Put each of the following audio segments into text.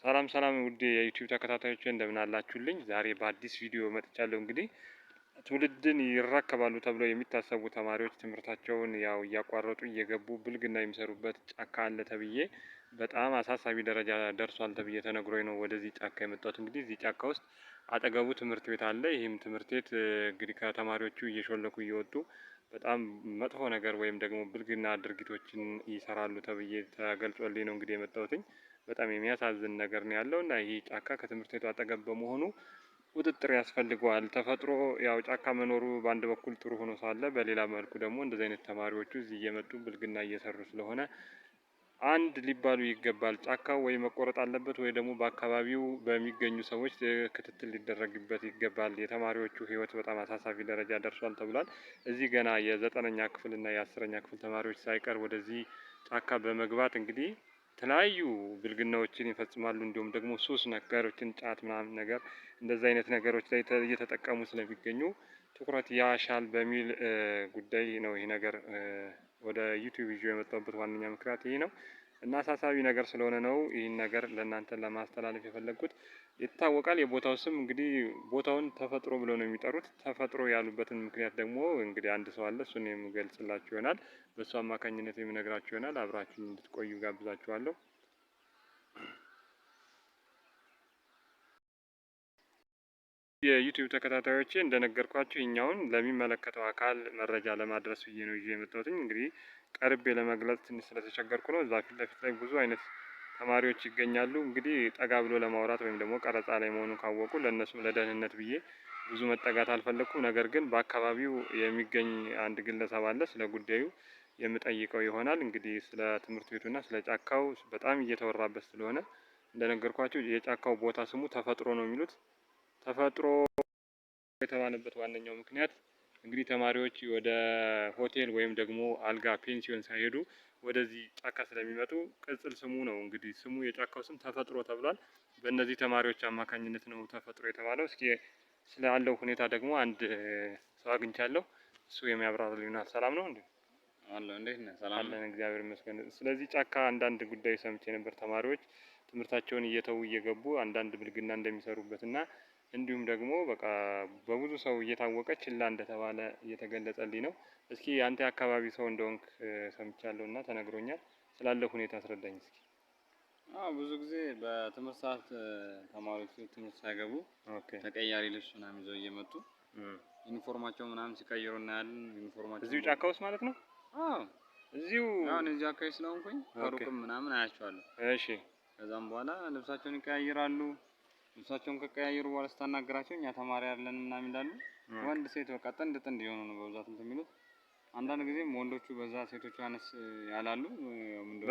ሰላም ሰላም ውድ የዩቲዩብ ተከታታዮች እንደምን አላችሁልኝ? ዛሬ በአዲስ ቪዲዮ መጥቻለሁ። እንግዲህ ትውልድን ይረከባሉ ተብለው የሚታሰቡ ተማሪዎች ትምህርታቸውን ያው እያቋረጡ እየገቡ ብልግና የሚሰሩበት ጫካ አለ ተብዬ በጣም አሳሳቢ ደረጃ ደርሷል ተብዬ ተነግሮኝ ነው ወደዚህ ጫካ የመጣሁት። እንግዲህ እዚህ ጫካ ውስጥ አጠገቡ ትምህርት ቤት አለ። ይህም ትምህርት ቤት እንግዲህ ከተማሪዎቹ እየሾለኩ እየወጡ በጣም መጥፎ ነገር ወይም ደግሞ ብልግና ድርጊቶችን ይሰራሉ ተብዬ ተገልጾልኝ ነው እንግዲህ የመጣሁትኝ። በጣም የሚያሳዝን ነገር ነው ያለው እና ይህ ጫካ ከትምህርት ቤቱ አጠገብ በመሆኑ ቁጥጥር ያስፈልገዋል። ተፈጥሮ ያው ጫካ መኖሩ በአንድ በኩል ጥሩ ሆኖ ሳለ በሌላ መልኩ ደግሞ እንደዚህ አይነት ተማሪዎቹ እዚህ እየመጡ ብልግና እየሰሩ ስለሆነ አንድ ሊባሉ ይገባል። ጫካው ወይ መቆረጥ አለበት ወይ ደግሞ በአካባቢው በሚገኙ ሰዎች ክትትል ሊደረግበት ይገባል። የተማሪዎቹ ሕይወት በጣም አሳሳቢ ደረጃ ደርሷል ተብሏል። እዚህ ገና የ9ኛ ክፍል እና የ10ኛ ክፍል ተማሪዎች ሳይቀር ወደዚህ ጫካ በመግባት እንግዲህ የተለያዩ ብልግናዎችን ይፈጽማሉ። እንዲሁም ደግሞ ሱስ ነገሮችን ጫት ምናምን ነገር እንደዚህ አይነት ነገሮች ላይ እየተጠቀሙ ስለሚገኙ ትኩረት ያሻል በሚል ጉዳይ ነው ይህ ነገር ወደ ዩቲዩብ ይዤ የመጣሁበት ዋነኛ ምክንያት ይህ ነው እና አሳሳቢ ነገር ስለሆነ ነው ይህን ነገር ለእናንተ ለማስተላለፍ የፈለግኩት። ይታወቃል የቦታው ስም እንግዲህ ቦታውን ተፈጥሮ ብለው ነው የሚጠሩት። ተፈጥሮ ያሉበትን ምክንያት ደግሞ እንግዲህ አንድ ሰው አለ፣ እሱን የምገልጽላችሁ ይሆናል። በእሱ አማካኝነት የምነግራችሁ ይሆናል። አብራችሁን እንድትቆዩ ጋብዛችኋለሁ። የዩቲዩብ ተከታታዮቼ እንደነገርኳችሁ እኛውን ለሚመለከተው አካል መረጃ ለማድረስ ብዬ ነው ይዤ የመጣሁትኝ። እንግዲህ ቀርቤ ለመግለጽ ትንሽ ስለተቸገርኩ ነው። እዛ ፊት ለፊት ላይ ብዙ አይነት ተማሪዎች ይገኛሉ። እንግዲህ ጠጋ ብሎ ለማውራት ወይም ደግሞ ቀረጻ ላይ መሆኑን ካወቁ ለእነሱም ለደህንነት ብዬ ብዙ መጠጋት አልፈለኩም። ነገር ግን በአካባቢው የሚገኝ አንድ ግለሰብ አለ። ስለ ጉዳዩ የምጠይቀው ይሆናል። እንግዲህ ስለ ትምህርት ቤቱና ስለ ጫካው በጣም እየተወራበት ስለሆነ እንደነገርኳችሁ የጫካው ቦታ ስሙ ተፈጥሮ ነው የሚሉት። ተፈጥሮ የተባለበት ዋነኛው ምክንያት እንግዲህ ተማሪዎች ወደ ሆቴል ወይም ደግሞ አልጋ ፔንሲዮን ሳይሄዱ ወደዚህ ጫካ ስለሚመጡ ቅጽል ስሙ ነው እንግዲህ ስሙ የጫካው ስም ተፈጥሮ ተብሏል። በእነዚህ ተማሪዎች አማካኝነት ነው ተፈጥሮ የተባለው። እስኪ ስላለው ሁኔታ ደግሞ አንድ ሰው አግኝቻለሁ። እሱ የሚያብራራልኝ ይሆናል። ሰላም ነው እንዴ? አሎ፣ እንዴት ነህ? ሰላም አለን፣ እግዚአብሔር ይመስገን። ስለዚህ ጫካ አንዳንድ ጉዳይ ሰምቼ ነበር። ተማሪዎች ትምህርታቸውን እየተዉ እየገቡ አንዳንድ ብልግና እንደሚሰሩበትና እንዲሁም ደግሞ በቃ በብዙ ሰው እየታወቀ ችላ እንደተባለ እየተገለጸልኝ ነው። እስኪ አንተ የአካባቢ ሰው እንደሆንክ ሰምቻለሁና ተነግሮኛል። ስላለው ሁኔታ አስረዳኝ እስኪ። ብዙ ጊዜ በትምህርት ሰዓት ተማሪዎች ትምህርት ሳይገቡ ተቀያሪ ልብስ ምናምን ይዘው እየመጡ ዩኒፎርማቸው ምናምን ሲቀይሩ እናያለን። ዩኒፎርማቸው እዚሁ ጫካ ውስጥ ማለት ነው? እዚሁ አሁን እዚህ አካባቢ ስለሆንኩኝ ከሩቅም ምናምን አያቸዋለሁ። እሺ። ከዛም በኋላ ልብሳቸውን ይቀያይራሉ። ልብሳቸውን ከቀያየሩ በኋላ ስታናገራቸው እኛ ተማሪ አይደለንም ምናምን ይላሉ። ወንድ ሴት በቃ ጥንድ ጥንድ የሆኑ ነው በብዛት እንትን የሚሉት። አንዳንድ ጊዜም ወንዶቹ በዛ ሴቶቹ አነስ ያላሉ።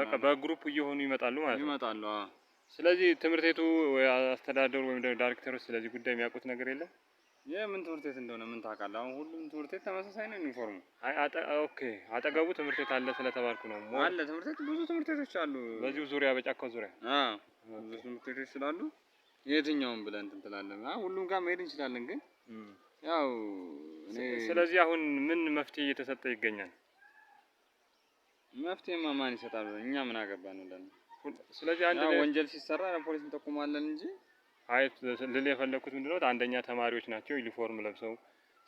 በቃ በግሩፕ እየሆኑ ይመጣሉ ማለት ነው። ይመጣሉ። ስለዚህ ትምህርት ቤቱ አስተዳደሩ ወይም ደግሞ ዳይሬክተሩ ስለዚህ ጉዳይ የሚያውቁት ነገር የለም? የምን ትምህርት ቤት እንደሆነ ምን ታውቃለህ? አሁን ሁሉም ትምህርት ቤት ተመሳሳይ ነው ዩኒፎርሙ። ኦኬ፣ አጠገቡ ትምህርት ቤት አለ ስለተባልኩ ነው። አለ ትምህርት ቤት፣ ብዙ ትምህርት ቤቶች አሉ በዚሁ ዙሪያ፣ በጫካው ዙሪያ። ብዙ ትምህርት ቤቶች ስላሉ የትኛውን ብለን እንትን ትላለን። ሁሉም ጋር መሄድ እንችላለን፣ ግን ያው ስለዚህ አሁን ምን መፍትሄ እየተሰጠ ይገኛል? መፍትሄማ ማን ይሰጣል? እኛ ምን አገባን ብለን። ስለዚህ አንድ ወንጀል ሲሰራ ለፖሊስ እንጠቁማለን እንጂ። አይ ልል የፈለኩት ምንድነው፣ አንደኛ ተማሪዎች ናቸው ዩኒፎርም ለብሰው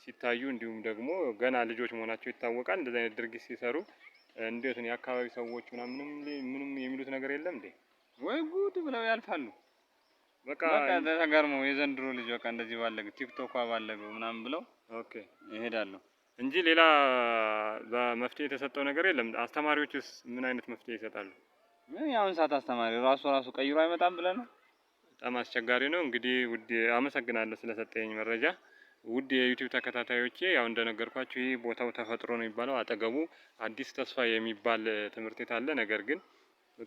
ሲታዩ፣ እንዲሁም ደግሞ ገና ልጆች መሆናቸው ይታወቃል። እንደዚህ አይነት ድርጊት ሲሰሩ እንዴት ነው የአካባቢ ሰዎች ምንም የሚሉት ነገር የለም እንዴ? ወይ ጉድ ብለው ያልፋሉ። በቃ ተገርመው የዘንድሮ ልጅ በቃ እንደዚህ ባለገ ቲክቶክ ባለገው ምናምን ብለው ይሄዳሉ እንጂ ሌላ በመፍትሄ የተሰጠው ነገር የለም። አስተማሪዎችስ ምን አይነት መፍትሄ ይሰጣሉ? ምን ያውን ሰዓት አስተማሪ ራሱ ቀይሮ አይመጣም ብለን ነው። በጣም አስቸጋሪ ነው። እንግዲህ ውድ አመሰግናለሁ ስለሰጠኝ መረጃ። ውድ የዩቲዩብ ተከታታዮቼ ያው እንደነገርኳችሁ ይህ ቦታው ተፈጥሮ ነው የሚባለው። አጠገቡ አዲስ ተስፋ የሚባል ትምህርት ቤት አለ። ነገር ግን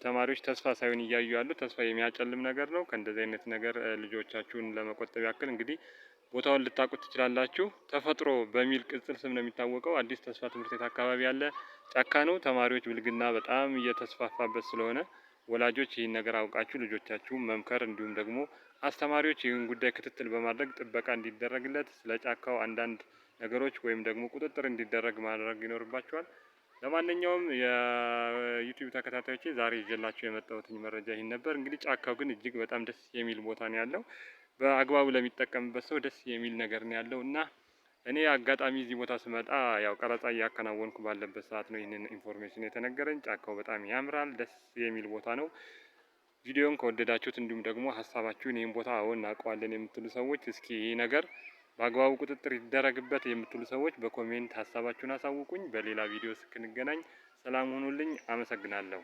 ተማሪዎች ተስፋ ሳይሆን እያዩ ያሉ ተስፋ የሚያጨልም ነገር ነው። ከእንደዚህ አይነት ነገር ልጆቻችሁን ለመቆጠብ ያክል እንግዲህ ቦታውን ልታውቁት ትችላላችሁ። ተፈጥሮ በሚል ቅጽል ስም ነው የሚታወቀው። አዲስ ተስፋ ትምህርት ቤት አካባቢ ያለ ጫካ ነው። ተማሪዎች ብልግና በጣም እየተስፋፋበት ስለሆነ ወላጆች ይህን ነገር አውቃችሁ ልጆቻችሁን መምከር፣ እንዲሁም ደግሞ አስተማሪዎች ይህን ጉዳይ ክትትል በማድረግ ጥበቃ እንዲደረግለት ስለ ጫካው አንዳንድ ነገሮች ወይም ደግሞ ቁጥጥር እንዲደረግ ማድረግ ይኖርባቸዋል። ለማንኛውም የዩቲዩብ ተከታታዮቼ ዛሬ ይዤላችሁ የመጣሁት መረጃ ይህን ነበር። እንግዲህ ጫካው ግን እጅግ በጣም ደስ የሚል ቦታ ነው ያለው። በአግባቡ ለሚጠቀምበት ሰው ደስ የሚል ነገር ነው ያለው እና እኔ አጋጣሚ እዚህ ቦታ ስመጣ ያው ቀረጻ እያከናወንኩ ባለበት ሰዓት ነው ይህንን ኢንፎርሜሽን የተነገረኝ። ጫካው በጣም ያምራል፣ ደስ የሚል ቦታ ነው። ቪዲዮን ከወደዳችሁት እንዲሁም ደግሞ ሀሳባችሁን ይህን ቦታ አሁን እናውቀዋለን የምትሉ ሰዎች እስኪ ይህ ነገር በአግባቡ ቁጥጥር ይደረግበት የምትሉ ሰዎች በኮሜንት ሀሳባችሁን አሳውቁኝ። በሌላ ቪዲዮ እስክንገናኝ ሰላም ሁኑልኝ። አመሰግናለሁ።